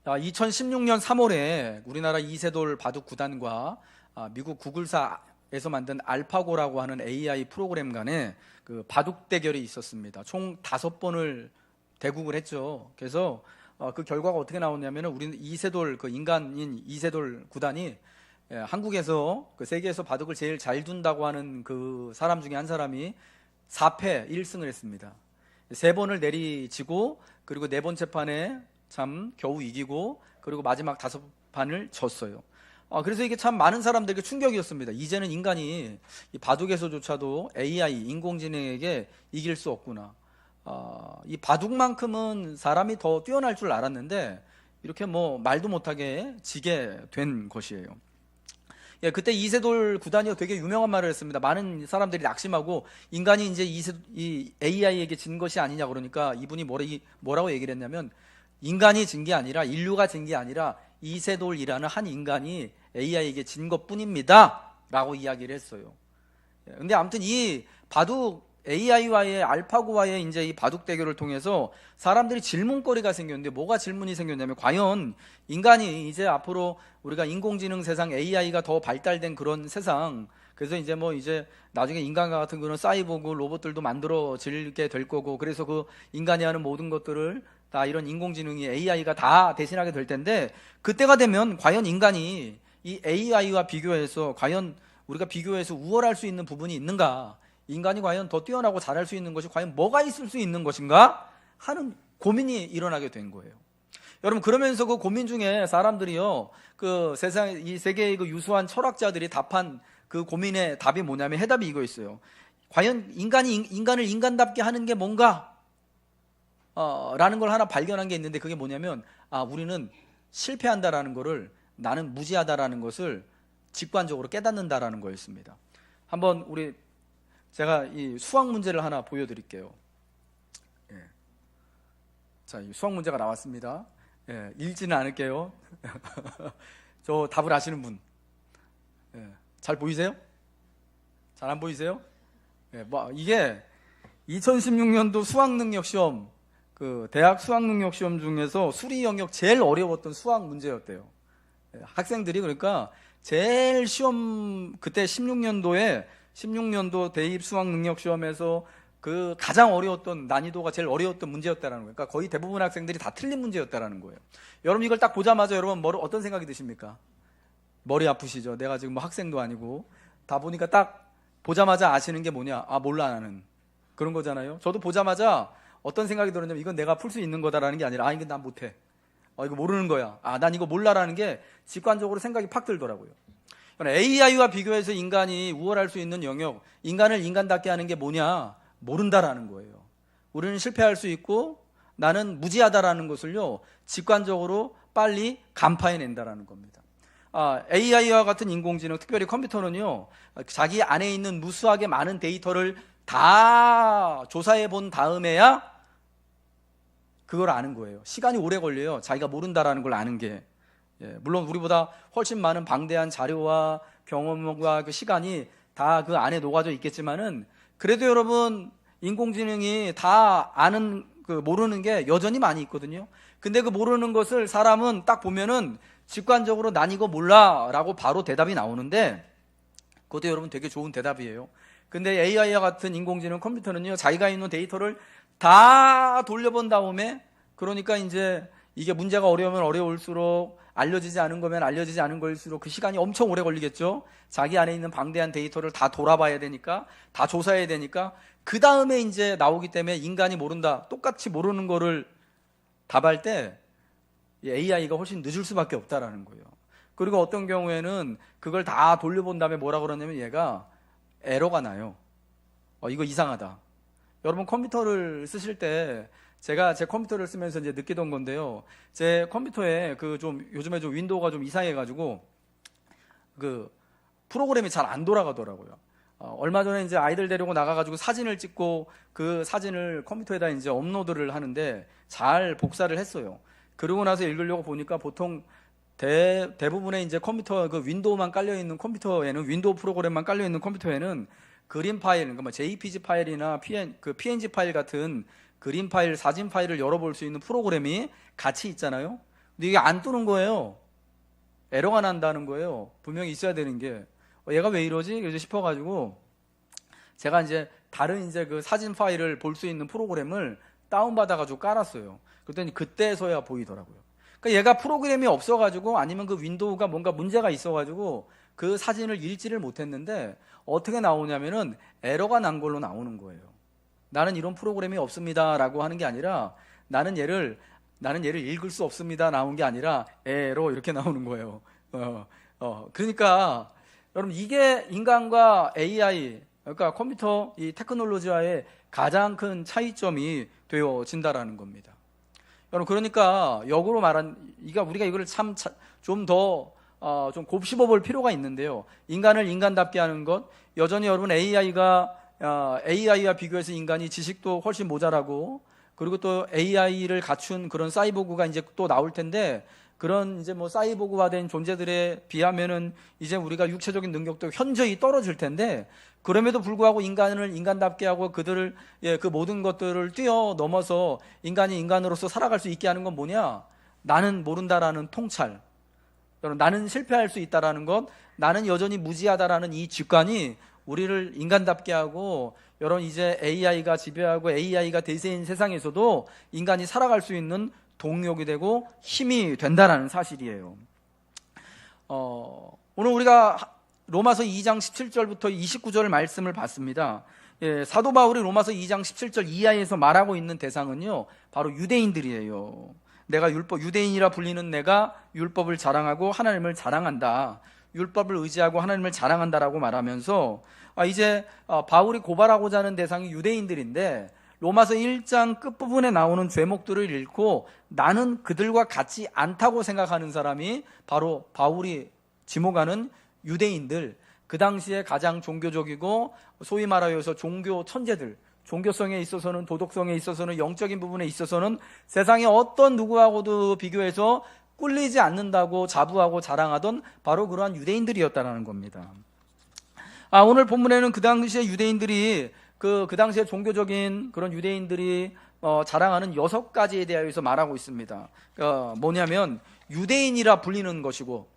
2016년 3월에 우리나라 이세돌 바둑 구단과 미국 구글사에서 만든 알파고라고 하는 AI 프로그램 간에 그 바둑 대결이 있었습니다. 총 5번을 대국을 했죠. 그래서 그 결과가 어떻게 나왔냐면 우리는 이세돌 그 인간인 이세돌 구단이 한국에서 그 세계에서 바둑을 제일 잘 둔다고 하는 그 사람 중에 한 사람이 4패 1승을 했습니다. 3번을 내리치고 그리고 4번째 판에 참 겨우 이기고 그리고 마지막 5판을 졌어요. 그래서 이게 참 많은 사람들에게 충격이었습니다. 이제는 인간이 이 바둑에서조차도 AI 인공지능에게 이길 수 없구나. 이 바둑만큼은 사람이 더 뛰어날 줄 알았는데 이렇게 뭐 말도 못하게 지게 된 것이에요. 그때 이세돌 구단이 되게 유명한 말을 했습니다. 많은 사람들이 낙심하고 인간이 이제 이 AI에게 진 것이 아니냐 그러니까 이분이 뭐라고 얘기를 했냐면 인간이 진 게 아니라 인류가 진 게 아니라 이세돌이라는 한 인간이 AI에게 진 것뿐입니다 라고 이야기를 했어요. 근데 아무튼 이 바둑 AI와의 알파고와의 이제 이 바둑 대결을 통해서 사람들이 질문거리가 생겼는데 뭐가 질문이 생겼냐면 과연 인간이 이제 앞으로 우리가 인공지능 세상 AI가 더 발달된 그런 세상 그래서 이제 이제 나중에 인간과 같은 그런 사이보그 로봇들도 만들어지게 될 거고 그래서 그 인간이 하는 모든 것들을 다 이런 인공지능이 AI가 다 대신하게 될 텐데 그때가 되면 과연 인간이 이 AI와 비교해서 과연 우리가 비교해서 우월할 수 있는 부분이 있는가 인간이 과연 더 뛰어나고 잘할 수 있는 것이 과연 뭐가 있을 수 있는 것인가 하는 고민이 일어나게 된 거예요. 여러분 그러면서 그 고민 중에 사람들이요 그 세상 이 세계의 그 유수한 철학자들이 답한 그 고민의 답이 뭐냐면 해답이 이거 있어요. 과연 인간이 인간을 인간답게 하는 게 뭔가 라는 걸 하나 발견한 게 있는데 그게 뭐냐면 우리는 실패한다라는 거를 나는 무지하다라는 것을 직관적으로 깨닫는다라는 거였습니다. 한번 제가 이 수학 문제를 하나 보여드릴게요. 자, 이 수학 문제가 나왔습니다. 읽지는 않을게요. 저 답을 아시는 분. 잘 보이세요? 잘 안 보이세요? 이게 2016년도 수학능력시험 그 대학 수학능력시험 중에서 수리 영역 제일 어려웠던 수학 문제였대요. 학생들이 그러니까 제일 시험 그때 16년도 대입 수학능력시험에서 그 가장 어려웠던 난이도가 제일 어려웠던 문제였다라는 거예요. 그러니까 거의 대부분 학생들이 다 틀린 문제였다라는 거예요. 여러분 이걸 딱 보자마자 여러분 어떤 생각이 드십니까? 머리 아프시죠? 내가 지금 학생도 아니고 다 보니까 딱 보자마자 아시는 게 뭐냐? 몰라 나는 그런 거잖아요. 저도 보자마자 어떤 생각이 들었냐면 이건 내가 풀 수 있는 거다라는 게 아니라 이건 난 못해. 이거 모르는 거야. 난 이거 몰라라는 게 직관적으로 생각이 팍 들더라고요. AI와 비교해서 인간이 우월할 수 있는 영역, 인간을 인간답게 하는 게 뭐냐? 모른다라는 거예요. 우리는 실패할 수 있고 나는 무지하다라는 것을요 직관적으로 빨리 간파해낸다라는 겁니다. AI와 같은 인공지능, 특별히 컴퓨터는요 자기 안에 있는 무수하게 많은 데이터를 다 조사해 본 다음에야 그걸 아는 거예요. 시간이 오래 걸려요. 자기가 모른다라는 걸 아는 게. 물론 우리보다 훨씬 많은 방대한 자료와 경험과 그 시간이 다 그 안에 녹아져 있겠지만은 그래도 여러분 인공지능이 다 아는 그 모르는 게 여전히 많이 있거든요. 근데 그 모르는 것을 사람은 딱 보면은 직관적으로 난 이거 몰라라고 바로 대답이 나오는데 그것도 여러분 되게 좋은 대답이에요. 근데 AI와 같은 인공지능 컴퓨터는요 자기가 있는 데이터를 다 돌려본 다음에 그러니까 이제 이게 문제가 어려우면 어려울수록 알려지지 않은 거면 알려지지 않은 걸수록 그 시간이 엄청 오래 걸리겠죠. 자기 안에 있는 방대한 데이터를 다 돌아봐야 되니까 다 조사해야 되니까 그 다음에 이제 나오기 때문에 인간이 모른다 똑같이 모르는 거를 답할 때 AI가 훨씬 늦을 수밖에 없다라는 거예요. 그리고 어떤 경우에는 그걸 다 돌려본 다음에 뭐라 그러냐면 얘가 에러가 나요. 이거 이상하다. 여러분 컴퓨터를 쓰실 때 제가 제 컴퓨터를 쓰면서 이제 느끼던 건데요. 제 컴퓨터에 요즘에 좀 윈도우가 좀 이상해가지고 그 프로그램이 잘 안 돌아가더라고요. 얼마 전에 이제 아이들 데리고 나가가지고 사진을 찍고 그 사진을 컴퓨터에다 이제 업로드를 하는데 잘 복사를 했어요. 그러고 나서 읽으려고 보니까 보통 대부분의 이제 컴퓨터 그 윈도우만 깔려 있는 컴퓨터에는 윈도우 프로그램만 깔려 있는 컴퓨터에는 그림 파일, 그러니까 JPG 파일이나 PNG 파일 같은 그림 파일, 사진 파일을 열어볼 수 있는 프로그램이 같이 있잖아요. 근데 이게 안 뜨는 거예요. 에러가 난다는 거예요. 분명히 있어야 되는 게. 얘가 왜 이러지? 그래서 싶어가지고 제가 이제 다른 이제 그 사진 파일을 볼 수 있는 프로그램을 다운받아가지고 깔았어요. 그랬더니 그때서야 보이더라고요. 그러니까 얘가 프로그램이 없어가지고 아니면 그 윈도우가 뭔가 문제가 있어가지고 그 사진을 읽지를 못했는데 어떻게 나오냐면은 에러가 난 걸로 나오는 거예요. 나는 이런 프로그램이 없습니다라고 하는 게 아니라 나는 얘를 읽을 수 없습니다 나온 게 아니라 에러 이렇게 나오는 거예요. 그러니까 여러분 이게 인간과 AI 그러니까 컴퓨터 이 테크놀로지와의 가장 큰 차이점이 되어진다라는 겁니다. 여러분 그러니까 역으로 우리가 이거를 참 좀 더 좀 곱씹어 볼 필요가 있는데요. 인간을 인간답게 하는 것 여전히 여러분 AI와 비교해서 인간이 지식도 훨씬 모자라고 그리고 또 AI를 갖춘 그런 사이보그가 이제 또 나올 텐데 그런 이제 뭐 사이보그화된 존재들에 비하면은 이제 우리가 육체적인 능력도 현저히 떨어질 텐데 그럼에도 불구하고 인간을 인간답게 하고 그들을 그 모든 것들을 뛰어넘어서 인간이 인간으로서 살아갈 수 있게 하는 건 뭐냐? 나는 모른다라는 통찰. 나는 실패할 수 있다라는 것, 나는 여전히 무지하다라는 이 직관이 우리를 인간답게 하고 여러분 이제 AI가 지배하고 AI가 대세인 세상에서도 인간이 살아갈 수 있는 동력이 되고 힘이 된다라는 사실이에요. 오늘 우리가 로마서 2장 17절부터 29절 말씀을 봤습니다. 사도 바울이 로마서 2장 17절 이하에서 말하고 있는 대상은요 바로 유대인들이에요. 유대인이라 불리는 내가 율법을 자랑하고 하나님을 자랑한다. 율법을 의지하고 하나님을 자랑한다라고 말하면서 이제 바울이 고발하고자 하는 대상이 유대인들인데 로마서 1장 끝부분에 나오는 죄목들을 읽고 나는 그들과 같지 않다고 생각하는 사람이 바로 바울이 지목하는 유대인들, 그 당시에 가장 종교적이고 소위 말하여서 종교 천재들, 종교성에 있어서는 도덕성에 있어서는 영적인 부분에 있어서는 세상의 어떤 누구하고도 비교해서 꿀리지 않는다고 자부하고 자랑하던 바로 그러한 유대인들이었다는 겁니다. 오늘 본문에는 그 당시에 유대인들이 그 당시에 종교적인 그런 유대인들이 자랑하는 6가지에 대해서 말하고 있습니다. 뭐냐면 유대인이라 불리는 것이고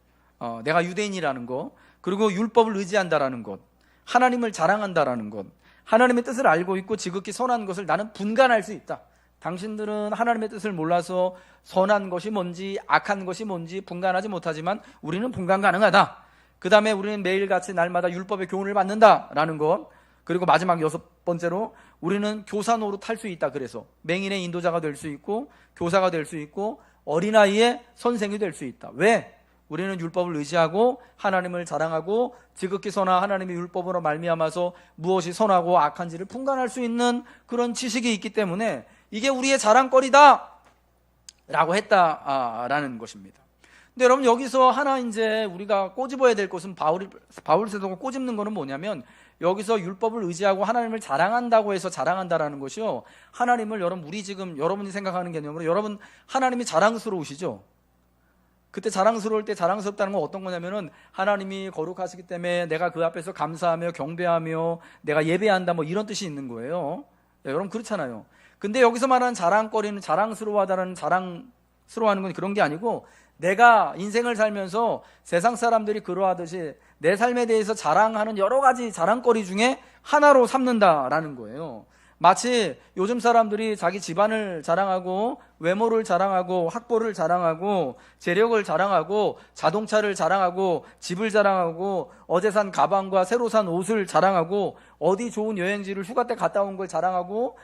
내가 유대인이라는 것, 그리고 율법을 의지한다라는 것, 하나님을 자랑한다라는 것, 하나님의 뜻을 알고 있고 지극히 선한 것을 나는 분간할 수 있다. 당신들은 하나님의 뜻을 몰라서 선한 것이 뭔지 악한 것이 뭔지 분간하지 못하지만 우리는 분간 가능하다. 그 다음에 우리는 매일같이 날마다 율법의 교훈을 받는다라는 것, 그리고 마지막 6번째로 우리는 교사 노릇할 수 있다. 그래서 맹인의 인도자가 될 수 있고 교사가 될 수 있고 어린아이의 선생이 될 수 있다. 왜? 우리는 율법을 의지하고 하나님을 자랑하고 지극히 선한 하나님의 율법으로 말미암아서 무엇이 선하고 악한지를 분간할 수 있는 그런 지식이 있기 때문에 이게 우리의 자랑거리다 라고 했다라는 것입니다. 근데 여러분 여기서 하나 이제 우리가 꼬집어야 될 것은 바울 사도가 꼬집는 거는 뭐냐면 여기서 율법을 의지하고 하나님을 자랑한다고 해서 자랑한다라는 것이요, 하나님을 여러분이 생각하는 개념으로 여러분 하나님이 자랑스러우시죠? 그때 자랑스러울 때 자랑스럽다는 건 어떤 거냐면은 하나님이 거룩하시기 때문에 내가 그 앞에서 감사하며 경배하며 내가 예배한다 뭐 이런 뜻이 있는 거예요. 여러분 그렇잖아요. 근데 여기서 말하는 자랑거리는 자랑스러워하다라는 자랑스러워하는 건 그런 게 아니고 내가 인생을 살면서 세상 사람들이 그러하듯이 내 삶에 대해서 자랑하는 여러 가지 자랑거리 중에 하나로 삼는다라는 거예요. 마치 요즘 사람들이 자기 집안을 자랑하고 외모를 자랑하고 학벌을 자랑하고 재력을 자랑하고 자동차를 자랑하고 집을 자랑하고 어제 산 가방과 새로 산 옷을 자랑하고 어디 좋은 여행지를 휴가 때 갔다 온 걸 자랑하고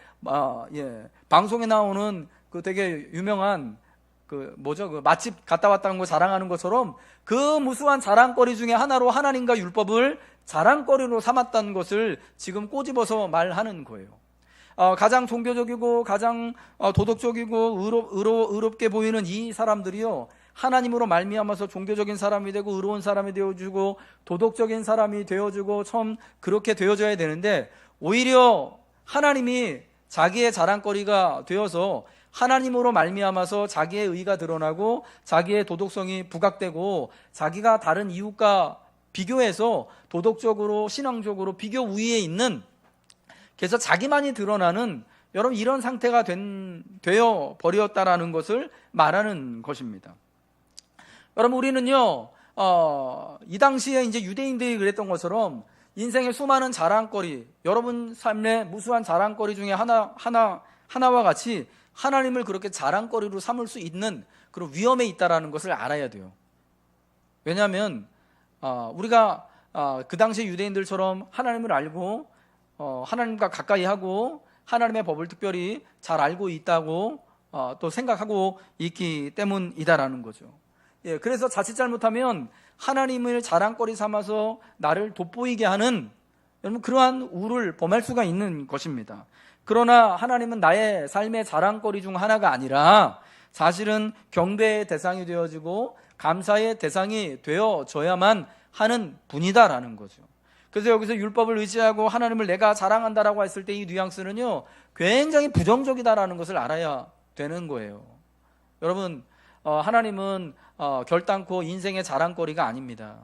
방송에 나오는 그 되게 유명한 그 맛집 갔다 왔다는 거 자랑하는 것처럼 그 무수한 자랑거리 중에 하나로 하나님과 율법을 자랑거리로 삼았다는 것을 지금 꼬집어서 말하는 거예요. 가장 종교적이고 가장 도덕적이고 의롭게 보이는 이 사람들이요, 하나님으로 말미암아서 종교적인 사람이 되고 의로운 사람이 되어주고 도덕적인 사람이 되어주고 처음 그렇게 되어져야 되는데 오히려 하나님이 자기의 자랑거리가 되어서 하나님으로 말미암아서 자기의 의가 드러나고 자기의 도덕성이 부각되고 자기가 다른 이웃과 비교해서 도덕적으로 신앙적으로 비교 우위에 있는, 그래서 자기만이 드러나는 여러분 이런 상태가 되어 버렸다라는 것을 말하는 것입니다. 여러분, 우리는요, 이 당시에 이제 유대인들이 그랬던 것처럼 인생의 수많은 자랑거리, 여러분 삶의 무수한 자랑거리 중에 하나와 같이 하나님을 그렇게 자랑거리로 삼을 수 있는 그런 위험에 있다라는 것을 알아야 돼요. 왜냐하면 우리가 그 당시 유대인들처럼 하나님을 알고 하나님과 가까이 하고 하나님의 법을 특별히 잘 알고 있다고 또 생각하고 있기 때문이다라는 거죠. 예, 그래서 자칫 잘못하면 하나님을 자랑거리 삼아서 나를 돋보이게 하는 여러분 그러한 우를 범할 수가 있는 것입니다. 그러나 하나님은 나의 삶의 자랑거리 중 하나가 아니라 사실은 경배의 대상이 되어지고 감사의 대상이 되어져야만 하는 분이다라는 거죠. 그래서 여기서 율법을 의지하고 하나님을 내가 자랑한다라고 했을 때 이 뉘앙스는요 굉장히 부정적이다라는 것을 알아야 되는 거예요. 여러분, 하나님은 결단코 인생의 자랑거리가 아닙니다.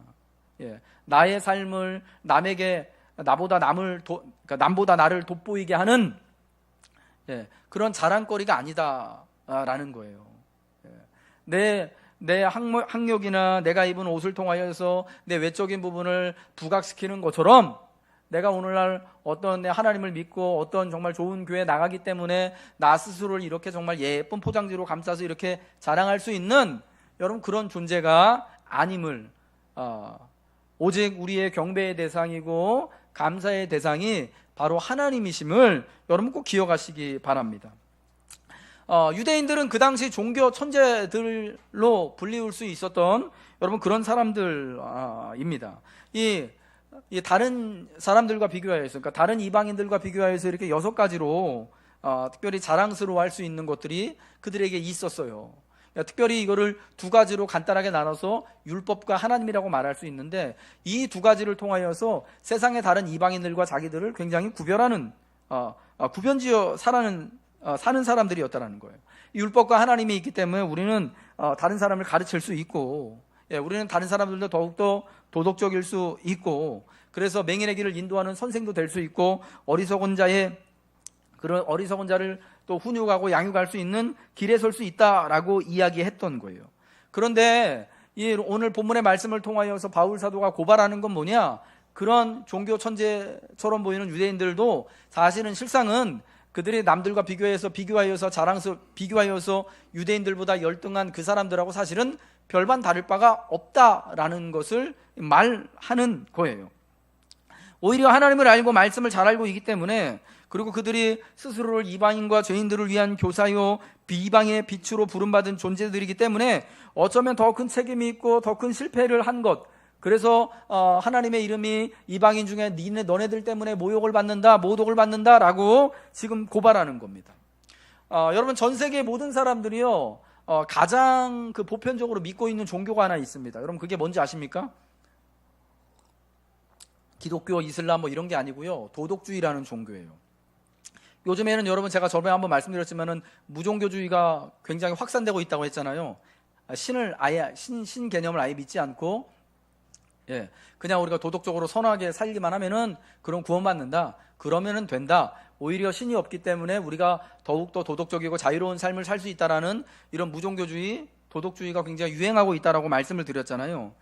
예, 나의 삶을 남에게 남보다 나를 돋보이게 하는 그런 자랑거리가 아니다라는 거예요. 내 학력이나 내가 입은 옷을 통하여서 내 외적인 부분을 부각시키는 것처럼 내가 오늘날 어떤 내 하나님을 믿고 어떤 정말 좋은 교회에 나가기 때문에 나 스스로를 이렇게 정말 예쁜 포장지로 감싸서 이렇게 자랑할 수 있는 여러분 그런 존재가 아님을 오직 우리의 경배의 대상이고 감사의 대상이 바로 하나님이심을 여러분 꼭 기억하시기 바랍니다. 유대인들은 그 당시 종교 천재들로 불리울 수 있었던 여러분 그런 사람들입니다. 이 다른 사람들과 비교하여서, 그러니까 다른 이방인들과 비교하여서 이렇게 6가지로 특별히 자랑스러워할 수 있는 것들이 그들에게 있었어요. 특별히 이거를 2가지로 간단하게 나눠서 율법과 하나님이라고 말할 수 있는데 이 2가지를 통하여서 세상의 다른 이방인들과 자기들을 굉장히 구별하는 구변지어 사는 사람들이었다는 거예요. 율법과 하나님이 있기 때문에 우리는 다른 사람을 가르칠 수 있고 우리는 다른 사람들도 더욱더 도덕적일 수 있고 그래서 맹인의 길을 인도하는 선생도 될 수 있고 어리석은 자를 또 훈육하고 양육할 수 있는 길에 설 수 있다라고 이야기했던 거예요. 그런데 오늘 본문의 말씀을 통하여서 바울 사도가 고발하는 건 뭐냐? 그런 종교 천재처럼 보이는 유대인들도 사실은 실상은 그들이 남들과 비교하여서 유대인들보다 열등한 그 사람들하고 사실은 별반 다를 바가 없다라는 것을 말하는 거예요. 오히려 하나님을 알고 말씀을 잘 알고 있기 때문에 그리고 그들이 스스로를 이방인과 죄인들을 위한 교사요 비방의 빛으로 부름받은 존재들이기 때문에 어쩌면 더 큰 책임이 있고 더 큰 실패를 한 것, 그래서 하나님의 이름이 이방인 중에 너네들 때문에 모독을 받는다라고 지금 고발하는 겁니다. 여러분, 전 세계 모든 사람들이요 가장 그 보편적으로 믿고 있는 종교가 하나 있습니다. 여러분, 그게 뭔지 아십니까? 기독교, 이슬람 뭐 이런 게 아니고요, 도덕주의라는 종교예요. 요즘에는 여러분, 제가 저번에 한번 말씀드렸지만은 무종교주의가 굉장히 확산되고 있다고 했잖아요. 신 개념을 아예 믿지 않고 그냥 우리가 도덕적으로 선하게 살기만 하면은 그럼 구원받는다, 그러면은 된다, 오히려 신이 없기 때문에 우리가 더욱더 도덕적이고 자유로운 삶을 살 수 있다라는 이런 무종교주의, 도덕주의가 굉장히 유행하고 있다라고 말씀을 드렸잖아요.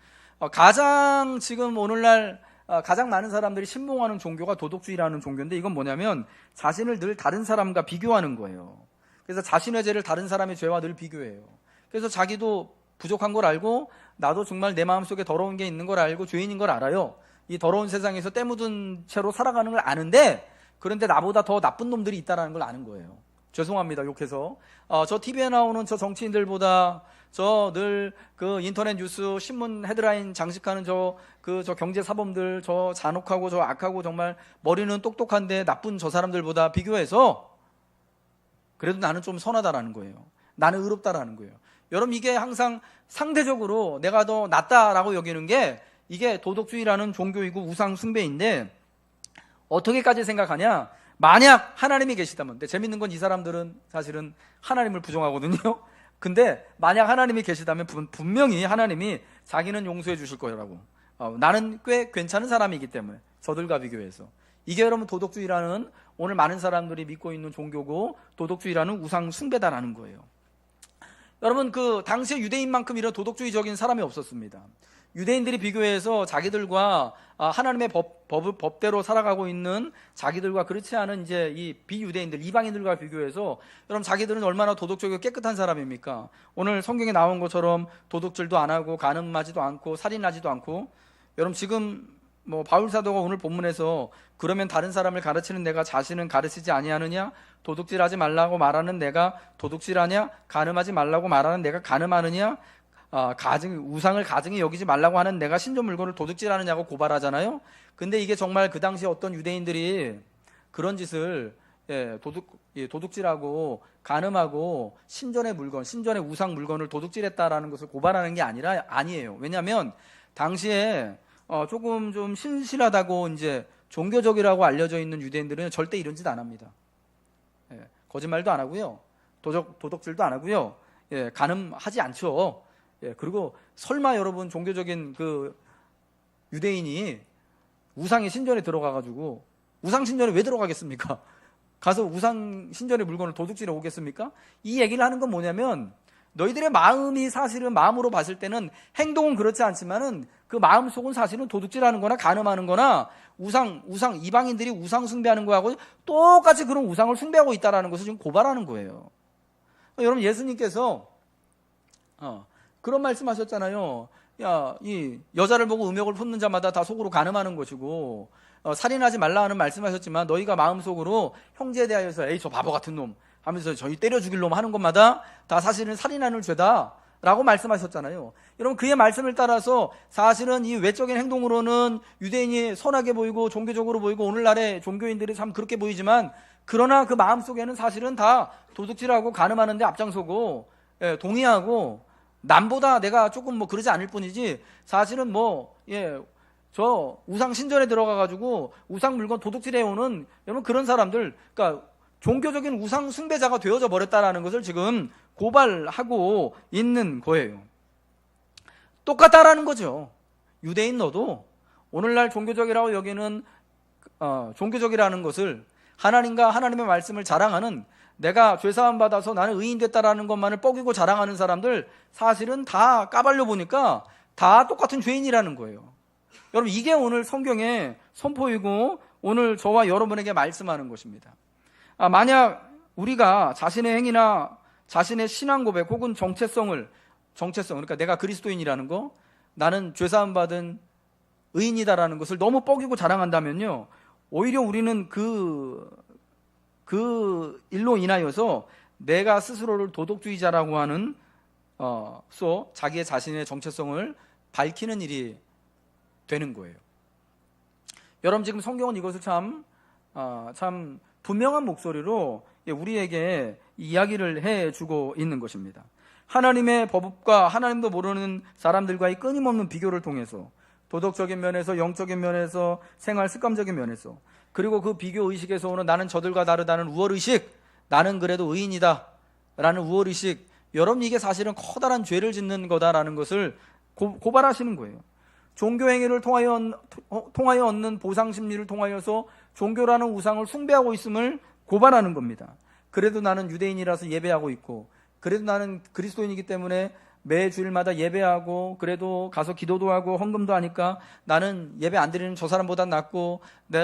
가장 지금 오늘날 가장 많은 사람들이 신봉하는 종교가 도덕주의라는 종교인데, 이건 뭐냐면 자신을 늘 다른 사람과 비교하는 거예요. 그래서 자신의 죄를 다른 사람의 죄와 늘 비교해요. 그래서 자기도 부족한 걸 알고 나도 정말 내 마음속에 더러운 게 있는 걸 알고 죄인인 걸 알아요. 이 더러운 세상에서 때 묻은 채로 살아가는 걸 아는데, 그런데 나보다 더 나쁜 놈들이 있다는 걸 아는 거예요. 죄송합니다, 욕해서. 저 TV에 나오는 저 정치인들보다 저 늘 그 인터넷 뉴스 신문 헤드라인 장식하는 저 경제 사범들, 저 잔혹하고 저 악하고 정말 머리는 똑똑한데 나쁜 저 사람들보다 비교해서 그래도 나는 좀 선하다라는 거예요. 나는 의롭다라는 거예요. 여러분, 이게 항상 상대적으로 내가 더 낫다라고 여기는 게 이게 도덕주의라는 종교이고 우상 숭배인데, 어떻게까지 생각하냐? 만약 하나님이 계시다면, 근데 재밌는 건 이 사람들은 사실은 하나님을 부정하거든요. 근데 만약 하나님이 계시다면 분명히 하나님이 자기는 용서해 주실 거라고. 나는 꽤 괜찮은 사람이기 때문에, 저들과 비교해서. 이게 여러분 도덕주의라는, 오늘 많은 사람들이 믿고 있는 종교고 도덕주의라는 우상 숭배다라는 거예요. 여러분, 그 당시에 유대인만큼 이런 도덕주의적인 사람이 없었습니다. 유대인들이 비교해서 자기들과 하나님의 법대로 살아가고 있는 자기들과 그렇지 않은 이제 이 비유대인들, 이방인들과 비교해서 여러분 자기들은 얼마나 도덕적이고 깨끗한 사람입니까? 오늘 성경에 나온 것처럼 도둑질도 안 하고 간음하지도 않고 살인하지도 않고, 여러분 지금 뭐 바울 사도가 오늘 본문에서 그러면 다른 사람을 가르치는 내가 자신은 가르치지 아니하느냐? 도둑질하지 말라고 말하는 내가 도둑질하냐? 간음하지 말라고 말하는 내가 간음하느냐? 우상을 가증히 여기지 말라고 하는 내가 신전 물건을 도둑질하느냐고 고발하잖아요. 근데 이게 정말 그 당시에 어떤 유대인들이 그런 짓을 도둑질하고 간음하고 신전의 물건, 신전의 우상 물건을 도둑질했다라는 것을 고발하는 게 아니에요. 왜냐하면 당시에 조금 좀 신실하다고 이제 종교적이라고 알려져 있는 유대인들은 절대 이런 짓 안 합니다. 거짓말도 안 하고요, 도덕질도 안 하고요, 간음하지 않죠. 그리고 설마 여러분 종교적인 그 유대인이 우상의 신전에 들어가가지고, 우상 신전에 왜 들어가겠습니까? 가서 우상 신전의 물건을 도둑질해 오겠습니까? 이 얘기를 하는 건 뭐냐면, 너희들의 마음이 사실은 마음으로 봤을 때는 행동은 그렇지 않지만은 그 마음 속은 사실은 도둑질하는 거나 간음하는 거나 우상 이방인들이 우상 숭배하는 거하고 똑같이 그런 우상을 숭배하고 있다는 것을 지금 고발하는 거예요. 여러분, 예수님께서 그런 말씀하셨잖아요. 이 여자를 보고 음욕을 품는 자마다 다 속으로 간음하는 것이고, 살인하지 말라 하는 말씀하셨지만 너희가 마음속으로 형제에 대하여서 에이 저 바보 같은 놈 하면서 저희 때려 죽일 놈 하는 것마다 다 사실은 살인하는 죄다 라고 말씀하셨잖아요. 여러분, 그의 말씀을 따라서 사실은 이 외적인 행동으로는 유대인이 선하게 보이고 종교적으로 보이고 오늘날의 종교인들이 참 그렇게 보이지만, 그러나 그 마음속에는 사실은 다 도둑질하고 간음하는 데 앞장서고 동의하고 남보다 내가 조금 뭐 그러지 않을 뿐이지 사실은 저 우상 신전에 들어가가지고 우상 물건 도둑질해오는 여러분 그런 사람들, 그러니까 종교적인 우상 숭배자가 되어져 버렸다라는 것을 지금 고발하고 있는 거예요. 똑같다라는 거죠. 유대인 너도 오늘날 종교적이라고 여기는 종교적이라는 것을 하나님과 하나님의 말씀을 자랑하는, 내가 죄사함 받아서 나는 의인 됐다라는 것만을 뻐기고 자랑하는 사람들 사실은 다 까발려 보니까 다 똑같은 죄인이라는 거예요. 여러분, 이게 오늘 성경의 선포이고 오늘 저와 여러분에게 말씀하는 것입니다. 만약 우리가 자신의 행위나 자신의 신앙 고백 혹은 정체성, 그러니까 내가 그리스도인이라는 거, 나는 죄사함 받은 의인이다라는 것을 너무 뻐기고 자랑한다면요, 오히려 우리는 그 일로 인하여서 내가 스스로를 도덕주의자라고 하는 자기의 자신의 정체성을 밝히는 일이 되는 거예요. 여러분, 지금 성경은 이것을 참 분명한 목소리로 우리에게 이야기를 해주고 있는 것입니다. 하나님의 법과 하나님도 모르는 사람들과의 끊임없는 비교를 통해서 도덕적인 면에서, 영적인 면에서, 생활 습관적인 면에서, 그리고 그 비교 의식에서 오는 나는 저들과 다르다는 우월의식, 나는 그래도 의인이다 라는 우월의식, 여러분 이게 사실은 커다란 죄를 짓는 거다라는 것을 고발하시는 거예요. 종교 행위를 통하여 얻는 보상 심리를 통하여서 종교라는 우상을 숭배하고 있음을 고발하는 겁니다. 그래도 나는 유대인이라서 예배하고 있고, 그래도 나는 그리스도인이기 때문에 매 주일마다 예배하고, 그래도 가서 기도도 하고 헌금도 하니까 나는 예배 안 드리는 저 사람보다 낫고,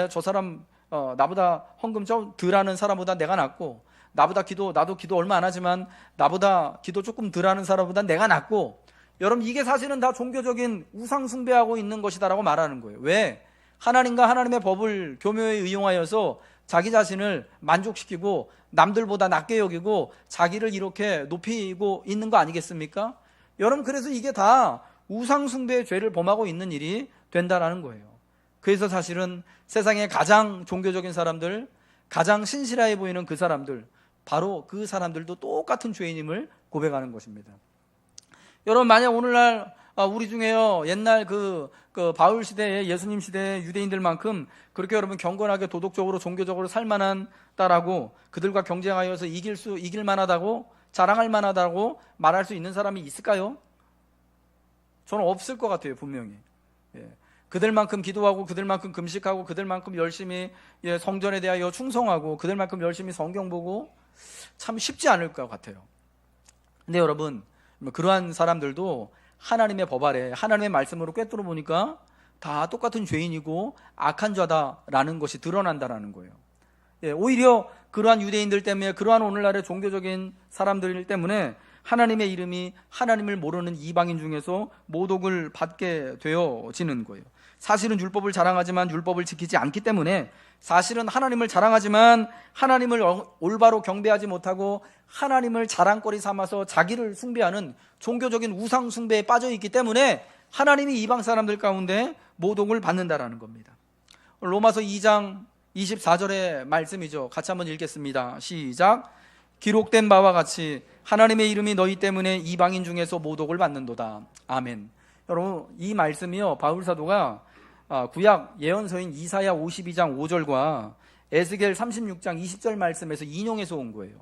저 사람 나보다 헌금 좀 덜 하는 사람보다 내가 낫고, 나도 기도 얼마 안 하지만 나보다 기도 조금 덜 하는 사람보다 내가 낫고, 여러분 이게 사실은 다 종교적인 우상 숭배하고 있는 것이다라고 말하는 거예요. 왜? 하나님과 하나님의 법을 교묘에 의용하여서 자기 자신을 만족시키고 남들보다 낮게 여기고 자기를 이렇게 높이고 있는 거 아니겠습니까? 여러분, 그래서 이게 다 우상 숭배의 죄를 범하고 있는 일이 된다라는 거예요. 그래서 사실은 세상의 가장 종교적인 사람들, 가장 신실해 보이는 그 사람들, 바로 그 사람들도 똑같은 죄인임을 고백하는 것입니다. 여러분, 만약 오늘날 우리 중에요, 옛날 그 바울 시대에, 예수님 시대의 유대인들만큼 그렇게 여러분 경건하게 도덕적으로 종교적으로 살만하다라고, 그들과 경쟁하여서 이길 만하다고, 자랑할 만하다고 말할 수 있는 사람이 있을까요? 저는 없을 것 같아요, 분명히. 그들만큼 기도하고, 그들만큼 금식하고, 그들만큼 열심히 성전에 대하여 충성하고, 그들만큼 열심히 성경 보고, 참 쉽지 않을 것 같아요. 근데 여러분, 그러한 사람들도 하나님의 법 아래 하나님의 말씀으로 꿰뚫어 보니까 다 똑같은 죄인이고 악한 자다라는 것이 드러난다라는 거예요. 오히려 그러한 유대인들 때문에, 그러한 오늘날의 종교적인 사람들 때문에 하나님의 이름이 하나님을 모르는 이방인 중에서 모독을 받게 되어지는 거예요. 사실은 율법을 자랑하지만 율법을 지키지 않기 때문에, 사실은 하나님을 자랑하지만 하나님을 올바로 경배하지 못하고 하나님을 자랑거리 삼아서 자기를 숭배하는 종교적인 우상 숭배에 빠져 있기 때문에 하나님이 이방 사람들 가운데 모독을 받는다라는 겁니다. 로마서 2장 24절의 말씀이죠. 같이 한번 읽겠습니다. 시작. 기록된 바와 같이 하나님의 이름이 너희 때문에 이방인 중에서 모독을 받는도다. 아멘. 여러분, 이 말씀이요, 바울 사도가 구약 예언서인 이사야 52장 5절과 에스겔 36장 20절 말씀에서 인용해서 온 거예요.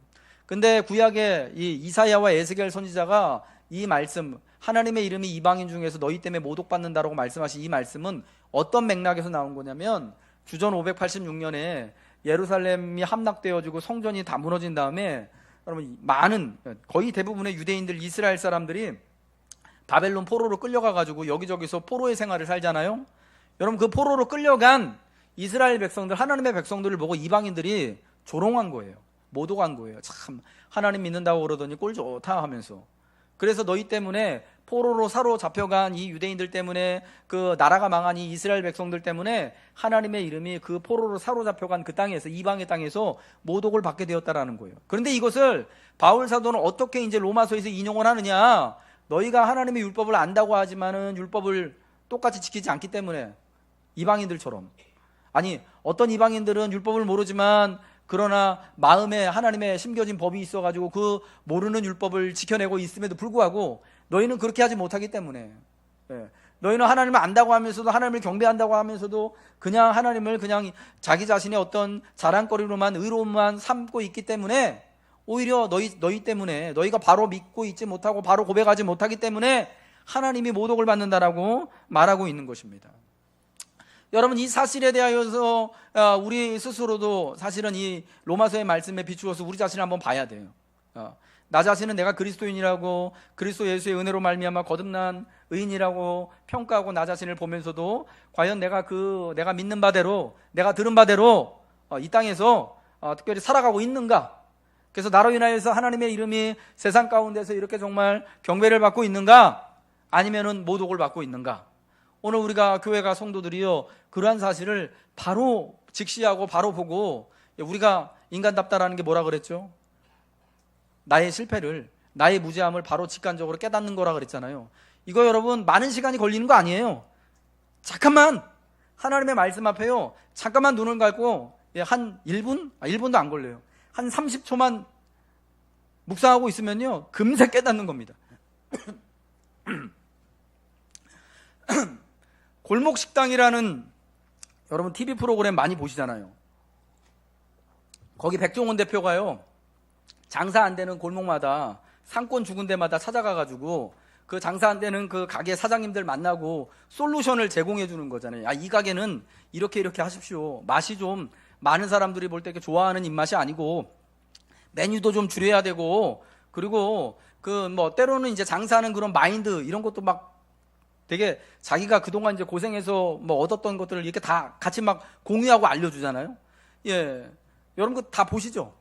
근데 구약의 이 이사야와 에스겔 선지자가 이 말씀, 하나님의 이름이 이방인 중에서 너희 때문에 모독받는다라고 말씀하신 이 말씀은 어떤 맥락에서 나온 거냐면, 주전 586년에 예루살렘이 함락되어지고 성전이 다 무너진 다음에, 여러분, 많은, 거의 대부분의 유대인들, 이스라엘 사람들이 바벨론 포로로 끌려가가지고 여기저기서 포로의 생활을 살잖아요. 여러분, 그 포로로 끌려간 이스라엘 백성들, 하나님의 백성들을 보고 이방인들이 조롱한 거예요. 모독한 거예요. 참, 하나님 믿는다고 그러더니 꼴 좋다 하면서. 그래서 너희 때문에, 포로로 사로잡혀간 이 유대인들 때문에, 그 나라가 망한 이 이스라엘 백성들 때문에 하나님의 이름이 그 포로로 사로잡혀간 그 땅에서, 이방의 땅에서 모독을 받게 되었다라는 거예요. 그런데 이것을 바울 사도는 어떻게 이제 로마서에서 인용을 하느냐? 너희가 하나님의 율법을 안다고 하지만은 율법을 똑같이 지키지 않기 때문에, 이방인들처럼. 아니, 어떤 이방인들은 율법을 모르지만 그러나 마음에 하나님의 심겨진 법이 있어가지고 그 모르는 율법을 지켜내고 있음에도 불구하고 너희는 그렇게 하지 못하기 때문에, 너희는 하나님을 안다고 하면서도, 하나님을 경배한다고 하면서도 그냥 하나님을 그냥 자기 자신의 어떤 자랑거리로만, 의로움만 삼고 있기 때문에, 오히려 너희 때문에, 너희가 바로 믿고 있지 못하고 바로 고백하지 못하기 때문에 하나님이 모독을 받는다라고 말하고 있는 것입니다. 여러분, 이 사실에 대하여서 우리 스스로도 사실은 이 로마서의 말씀에 비추어서 우리 자신을 한번 봐야 돼요. 나 자신은 내가 그리스도인이라고, 그리스도 예수의 은혜로 말미암아 거듭난 의인이라고 평가하고 나 자신을 보면서도 과연 내가 믿는 바대로, 내가 들은 바대로 이 땅에서 특별히 살아가고 있는가? 그래서 나로 인하여서 하나님의 이름이 세상 가운데서 이렇게 정말 경배를 받고 있는가? 아니면은 모독을 받고 있는가? 오늘 우리가 교회가 성도들이요, 그러한 사실을 바로 직시하고 바로 보고, 우리가 인간답다라는 게 뭐라 그랬죠? 나의 실패를, 나의 무죄함을 바로 직관적으로 깨닫는 거라 그랬잖아요. 이거 여러분, 많은 시간이 걸리는 거 아니에요. 잠깐만 하나님의 말씀 앞에요, 잠깐만 눈을 감고 한 1분? 1분도 안 걸려요. 한 30초만 묵상하고 있으면요, 금세 깨닫는 겁니다. 골목식당이라는, 여러분 TV 프로그램 많이 보시잖아요. 거기 백종원 대표가요, 장사 안 되는 골목마다, 상권 죽은 데마다 찾아가가지고 그 장사 안 되는 그 가게 사장님들 만나고 솔루션을 제공해 주는 거잖아요. 이 가게는 이렇게 하십시오. 맛이 좀, 많은 사람들이 볼 때 좋아하는 입맛이 아니고 메뉴도 좀 줄여야 되고, 그리고 때로는 이제 장사하는 그런 마인드, 이런 것도 막 되게 자기가 그동안 이제 고생해서 얻었던 것들을 이렇게 다 같이 막 공유하고 알려주잖아요. 여러분 그거 다 보시죠?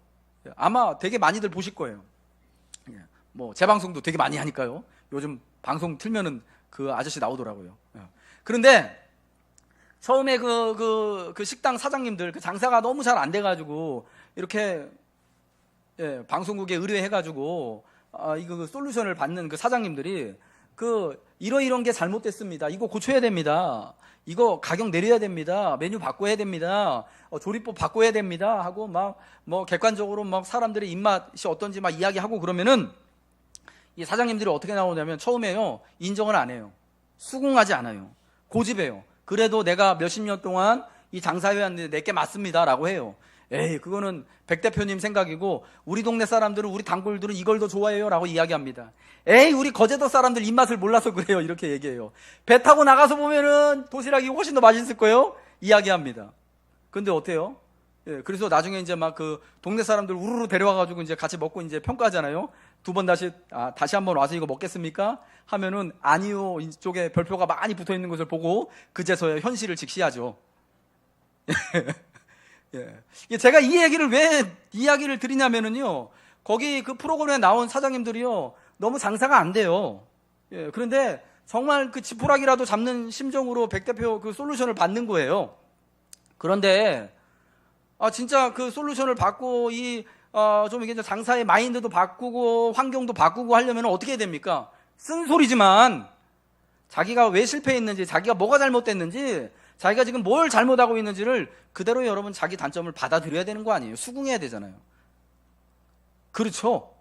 아마 되게 많이들 보실 거예요. 재방송도 되게 많이 하니까요. 요즘 방송 틀면은 그 아저씨 나오더라고요. 그런데 처음에 그 식당 사장님들, 그 장사가 너무 잘 안 돼가지고 이렇게 방송국에 의뢰해가지고 이거 솔루션을 받는 그 사장님들이 이런 게 잘못됐습니다. 이거 고쳐야 됩니다. 이거 가격 내려야 됩니다. 메뉴 바꿔야 됩니다. 조리법 바꿔야 됩니다. 하고 객관적으로 사람들의 입맛이 어떤지 이야기하고 그러면은 이 사장님들이 어떻게 나오냐면 처음에요, 인정을 안 해요. 수긍하지 않아요. 고집해요. 그래도 내가 몇십 년 동안 이 장사해 왔는데 내게 맞습니다. 라고 해요. 에이, 그거는 백 대표님 생각이고 우리 동네 사람들은, 우리 단골들은 이걸 더 좋아해요. 라고 이야기합니다. 에이, 우리 거제도 사람들 입맛을 몰라서 그래요. 이렇게 얘기해요. 배 타고 나가서 보면은 도시락이 훨씬 더 맛있을 거예요. 이야기합니다. 근데 어때요? 그래서 나중에 이제 그 동네 사람들 우르르 데려와가지고 이제 같이 먹고 이제 평가하잖아요. 두 번 다시 한번 와서 이거 먹겠습니까? 하면은 아니요, 이쪽에 별표가 많이 붙어 있는 것을 보고 그제서야 현실을 직시하죠. 예. 제가 이 얘기를 왜 이야기를 드리냐면은요, 거기 그 프로그램에 나온 사장님들이요, 너무 장사가 안 돼요. 예, 그런데 정말 그 지푸라기라도 잡는 심정으로 백 대표 그 솔루션을 받는 거예요. 그런데 진짜 그 솔루션을 받고 좀 이게 장사의 마인드도 바꾸고 환경도 바꾸고 하려면 어떻게 해야 됩니까? 쓴소리지만 자기가 왜 실패했는지, 자기가 뭐가 잘못됐는지, 자기가 지금 뭘 잘못하고 있는지를 그대로 여러분 자기 단점을 받아들여야 되는 거 아니에요? 수긍해야 되잖아요. 그렇죠?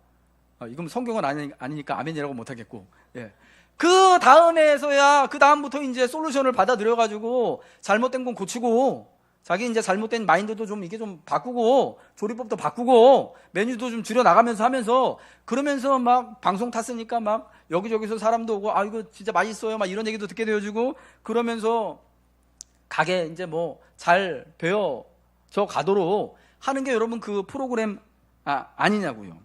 이건 성경은 아니니까 아멘이라고 못하겠고, 예. 그 다음에서야, 그 다음부터 이제 솔루션을 받아들여가지고 잘못된 건 고치고, 자기 이제 잘못된 마인드도 좀 이게 좀 바꾸고, 조리법도 바꾸고, 메뉴도 좀 줄여 나가면서 하면서, 그러면서 막 방송 탔으니까 막 여기저기서 사람도 오고, 이거 진짜 맛있어요, 막 이런 얘기도 듣게 되어주고, 그러면서 가게 이제 뭐 잘 배워져 가도록 하는 게 여러분 그 프로그램 아니냐고요.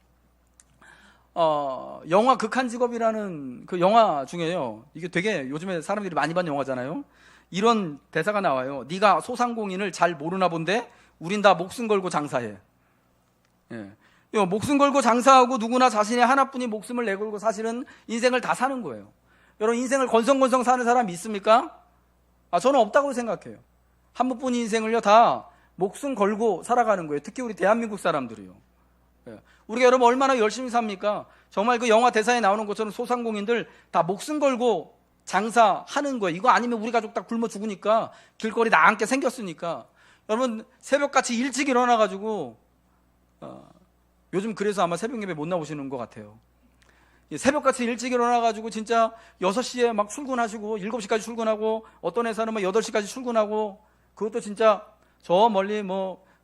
영화 극한 직업이라는 그 영화 중에요, 이게 되게 요즘에 사람들이 많이 봤는 영화잖아요. 이런 대사가 나와요. 네가 소상공인을 잘 모르나 본데 우린 다 목숨 걸고 장사해. 예. 목숨 걸고 장사하고 누구나 자신의 하나뿐인 목숨을 내걸고 사실은 인생을 다 사는 거예요. 여러분, 인생을 건성건성 사는 사람이 있습니까? 저는 없다고 생각해요. 한 번뿐인 인생을요 다 목숨 걸고 살아가는 거예요. 특히 우리 대한민국 사람들이요. 우리가 여러분 얼마나 열심히 삽니까? 정말 그 영화 대사에 나오는 것처럼 소상공인들 다 목숨 걸고 장사하는 거예요. 이거 아니면 우리 가족 다 굶어 죽으니까, 길거리 나앉게 생겼으니까. 여러분 새벽같이 일찍 일어나가지고 요즘 그래서 아마 새벽 예배 못 나오시는 것 같아요. 새벽같이 일찍 일어나가지고 진짜 6시에 막 출근하시고 7시까지 출근하고, 어떤 회사는 막 8시까지 출근하고, 그것도 진짜 저 멀리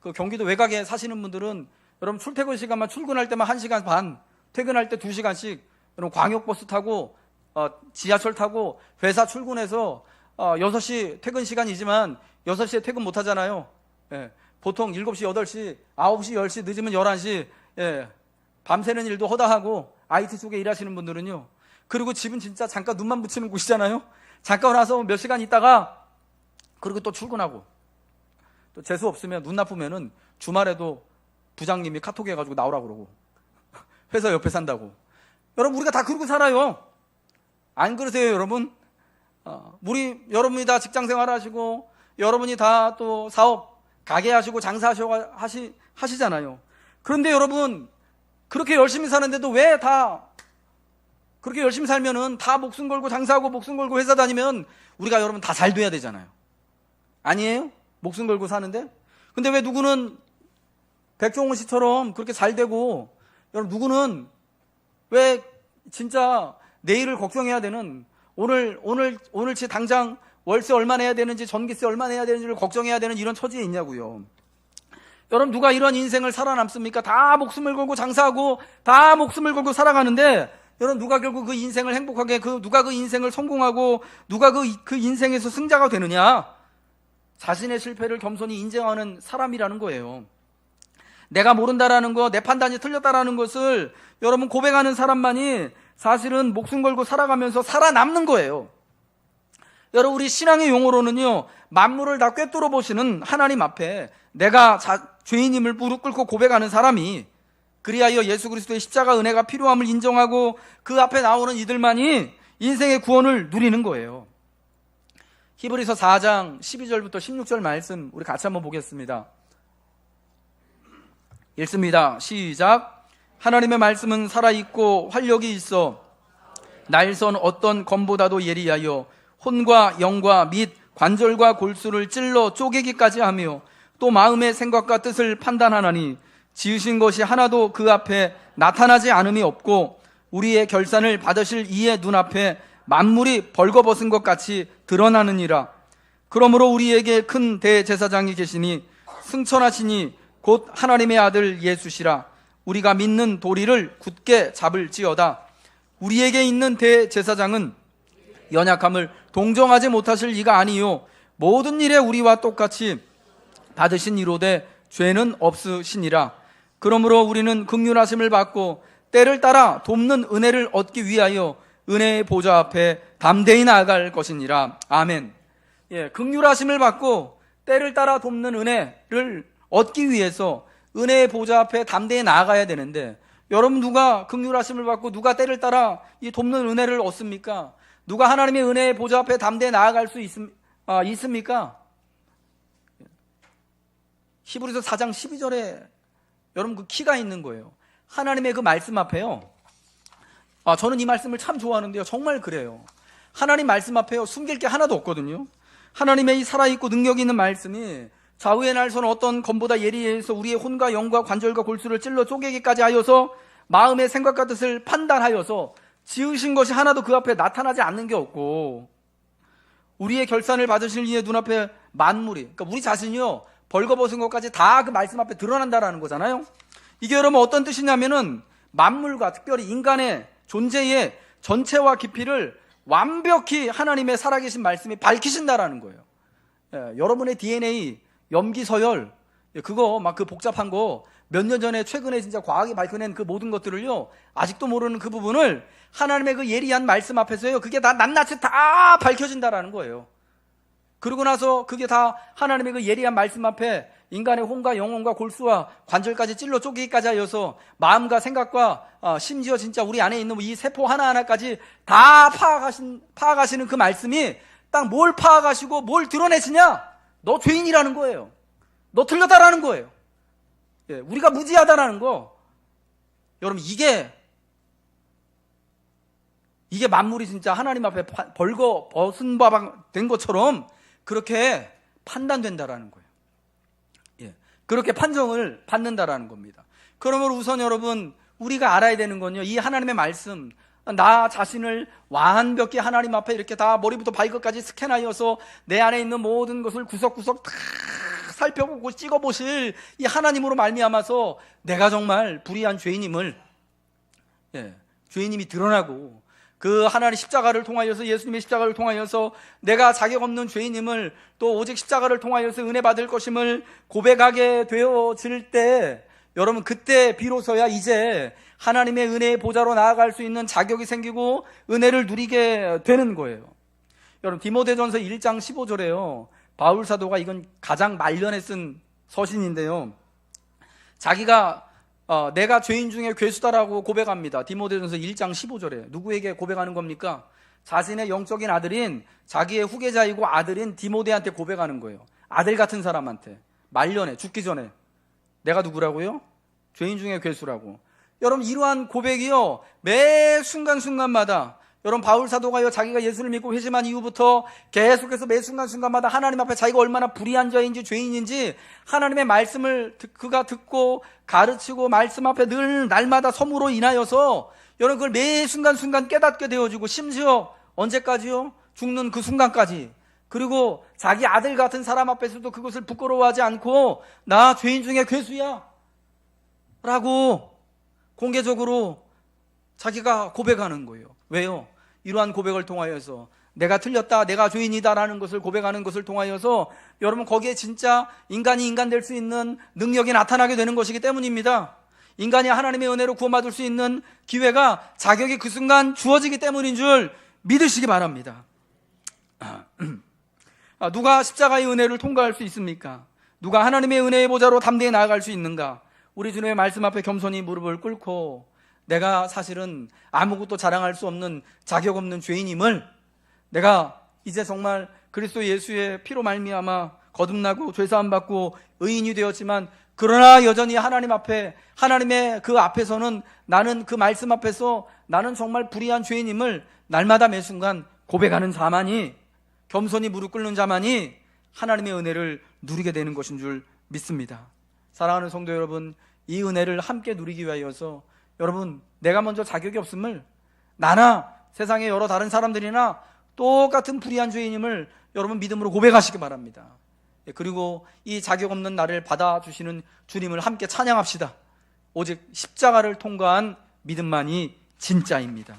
그 경기도 외곽에 사시는 분들은 여러분 출퇴근 시간만, 출근할 때만 1시간 반, 퇴근할 때 2시간씩 여러분 광역버스 타고 지하철 타고 회사 출근해서 6시 퇴근 시간이지만 6시에 퇴근 못 하잖아요. 예, 보통 7시, 8시, 9시, 10시, 늦으면 11시, 예, 밤새는 일도 허다하고 IT 쪽에 일하시는 분들은요. 그리고 집은 진짜 잠깐 눈만 붙이는 곳이잖아요. 잠깐 와서 몇 시간 있다가 그리고 또 출근하고, 또 재수 없으면 눈 나쁘면은 주말에도 부장님이 카톡 해가지고 나오라 그러고 회사 옆에 산다고. 여러분 우리가 다 그러고 살아요. 안 그러세요 여러분? 여러분이 다 직장생활 하시고, 여러분이 다 또 사업 가게 하시고 장사하시잖아요. 그런데 여러분 그렇게 열심히 사는데도 왜 다 그렇게 열심히 살면은, 다 목숨 걸고 장사하고 목숨 걸고 회사 다니면 우리가 여러분 다 잘 돼야 되잖아요. 아니에요? 목숨 걸고 사는데? 근데 왜 누구는 백종원 씨처럼 그렇게 잘 되고, 여러분 누구는 왜 진짜 내일을 걱정해야 되는, 오늘치 당장 월세 얼마 내야 되는지, 전기세 얼마 내야 되는지를 걱정해야 되는 이런 처지에 있냐고요. 여러분 누가 이런 인생을 살아남습니까? 다 목숨을 걸고 장사하고 다 목숨을 걸고 살아가는데, 여러분 누가 결국 그 인생을 행복하게, 누가 그 인생을 성공하고 누가 그 인생에서 승자가 되느냐? 자신의 실패를 겸손히 인정하는 사람이라는 거예요. 내가 모른다라는 거, 내 판단이 틀렸다라는 것을 여러분 고백하는 사람만이 사실은 목숨 걸고 살아가면서 살아남는 거예요. 여러분 우리 신앙의 용어로는요, 만물을 다 꿰뚫어 보시는 하나님 앞에 내가 죄인임을 무릎 꿇고 고백하는 사람이, 그리하여 예수 그리스도의 십자가 은혜가 필요함을 인정하고 그 앞에 나오는 이들만이 인생의 구원을 누리는 거예요. 히브리서 4장 12절부터 16절 말씀 우리 같이 한번 보겠습니다. 읽습니다. 시작. 하나님의 말씀은 살아있고 활력이 있어 날선 어떤 검보다도 예리하여 혼과 영과 및 관절과 골수를 찔러 쪼개기까지 하며 또 마음의 생각과 뜻을 판단하나니 지으신 것이 하나도 그 앞에 나타나지 않음이 없고 우리의 결산을 받으실 이의 눈앞에 만물이 벌거벗은 것 같이 드러나느니라. 그러므로 우리에게 큰 대제사장이 계시니 승천하시니 곧 하나님의 아들 예수시라. 우리가 믿는 도리를 굳게 잡을지어다. 우리에게 있는 대제사장은 연약함을 동정하지 못하실 이가 아니요 모든 일에 우리와 똑같이 받으신 이로되 죄는 없으시니라. 그러므로 우리는 긍휼하심을 받고 때를 따라 돕는 은혜를 얻기 위하여 은혜의 보좌 앞에 담대히 나아갈 것이니라. 아멘. 긍휼하심을 받고 때를 따라 돕는 은혜를 얻기 위해서 은혜의 보좌 앞에 담대히 나아가야 되는데, 여러분 누가 긍휼하심을 받고 누가 때를 따라 이 돕는 은혜를 얻습니까? 누가 하나님의 은혜의 보좌 앞에 담대히 나아갈 수 있습니까? 히브리서 4장 12절에 여러분 그 키가 있는 거예요. 하나님의 그 말씀 앞에요. 저는 이 말씀을 참 좋아하는데요. 정말 그래요. 하나님 말씀 앞에요. 숨길 게 하나도 없거든요. 하나님의 이 살아있고 능력이 있는 말씀이 좌우의 날선 어떤 검보다 예리해서 우리의 혼과 영과 관절과 골수를 찔러 쪼개기까지 하여서 마음의 생각과 뜻을 판단하여서 지으신 것이 하나도 그 앞에 나타나지 않는 게 없고, 우리의 결산을 받으실 이의 눈앞에 만물이, 그러니까 우리 자신이요 벌거벗은 것까지 다 그 말씀 앞에 드러난다라는 거잖아요. 이게 여러분 어떤 뜻이냐면은 만물과 특별히 인간의 존재의 전체와 깊이를 완벽히 하나님의 살아계신 말씀이 밝히신다라는 거예요. 여러분의 DNA, 염기 서열, 그거 막 그 복잡한 거 몇 년 전에 최근에 진짜 과학이 밝혀낸 그 모든 것들을요, 아직도 모르는 그 부분을 하나님의 그 예리한 말씀 앞에서요, 그게 다 낱낱이 다 밝혀진다라는 거예요. 그러고 나서 그게 다 하나님의 그 예리한 말씀 앞에 인간의 혼과 영혼과 골수와 관절까지 찔러 쪼개기까지 하여서 마음과 생각과 심지어 진짜 우리 안에 있는 이 세포 하나하나까지 다 파악하시는 그 말씀이 딱 뭘 파악하시고 뭘 드러내시냐? 너 죄인이라는 거예요. 너 틀렸다라는 거예요. 우리가 무지하다라는 거. 여러분 이게 만물이 진짜 하나님 앞에 벌거 벗은 바 된 것처럼 그렇게 판단된다라는 거예요. 그렇게 판정을 받는다라는 겁니다. 그러므로 우선 여러분 우리가 알아야 되는 건요, 이 하나님의 말씀, 나 자신을 완벽히 하나님 앞에 이렇게 다 머리부터 발끝까지 스캔하여서 내 안에 있는 모든 것을 구석구석 다 살펴보고 찍어보실 이 하나님으로 말미암아서 내가 정말 불의한 죄인임이 드러나고, 그 하나님 십자가를 통하여서, 예수님의 십자가를 통하여서 내가 자격 없는 죄인임을, 또 오직 십자가를 통하여서 은혜 받을 것임을 고백하게 되어질 때, 여러분 그때 비로소야 이제 하나님의 은혜의 보좌로 나아갈 수 있는 자격이 생기고 은혜를 누리게 되는 거예요. 여러분 디모데전서 1장 15절에요, 바울 사도가 이건 가장 말년에 쓴 서신인데요, 자기가 내가 죄인 중에 괴수다라고 고백합니다. 디모데전서 1장 15절에 누구에게 고백하는 겁니까? 자신의 영적인 아들인, 자기의 후계자이고 아들인 디모데한테 고백하는 거예요. 아들 같은 사람한테 말년에 죽기 전에 내가 누구라고요? 죄인 중에 괴수라고. 여러분 이러한 고백이요 매 순간순간마다, 여러분 바울 사도가요 자기가 예수를 믿고 회심한 이후부터 계속해서 매 순간순간마다 하나님 앞에 자기가 얼마나 불의한 자인지 죄인인지 하나님의 말씀을 그가 듣고 가르치고 말씀 앞에 늘 날마다 섬으로 인하여서 여러분 그걸 매 순간순간 깨닫게 되어지고, 심지어 언제까지요? 죽는 그 순간까지. 그리고 자기 아들 같은 사람 앞에서도 그것을 부끄러워하지 않고 나 죄인 중에 괴수야 라고 공개적으로 자기가 고백하는 거예요. 왜요? 이러한 고백을 통하여서 내가 틀렸다, 내가 죄인이다라는 것을 고백하는 것을 통하여서 여러분 거기에 진짜 인간이 인간 될 수 있는 능력이 나타나게 되는 것이기 때문입니다. 인간이 하나님의 은혜로 구원받을 수 있는 기회가, 자격이 그 순간 주어지기 때문인 줄 믿으시기 바랍니다. 누가 십자가의 은혜를 통과할 수 있습니까? 누가 하나님의 은혜의 보좌로 담대히 나아갈 수 있는가? 우리 주님의 말씀 앞에 겸손히 무릎을 꿇고 내가 사실은 아무것도 자랑할 수 없는 자격 없는 죄인임을, 내가 이제 정말 그리스도 예수의 피로 말미암아 거듭나고 죄사함 받고 의인이 되었지만, 그러나 여전히 하나님 앞에, 하나님의 그 앞에서는 나는 그 말씀 앞에서 나는 정말 불의한 죄인임을 날마다 매 순간 고백하는 자만이, 겸손히 무릎 꿇는 자만이 하나님의 은혜를 누리게 되는 것인 줄 믿습니다. 사랑하는 성도 여러분, 이 은혜를 함께 누리기 위하여서 여러분 내가 먼저 자격이 없음을, 나나 세상의 여러 다른 사람들이나 똑같은 불의한 죄인임을 여러분 믿음으로 고백하시기 바랍니다. 그리고 이 자격 없는 나를 받아주시는 주님을 함께 찬양합시다. 오직 십자가를 통과한 믿음만이 진짜입니다.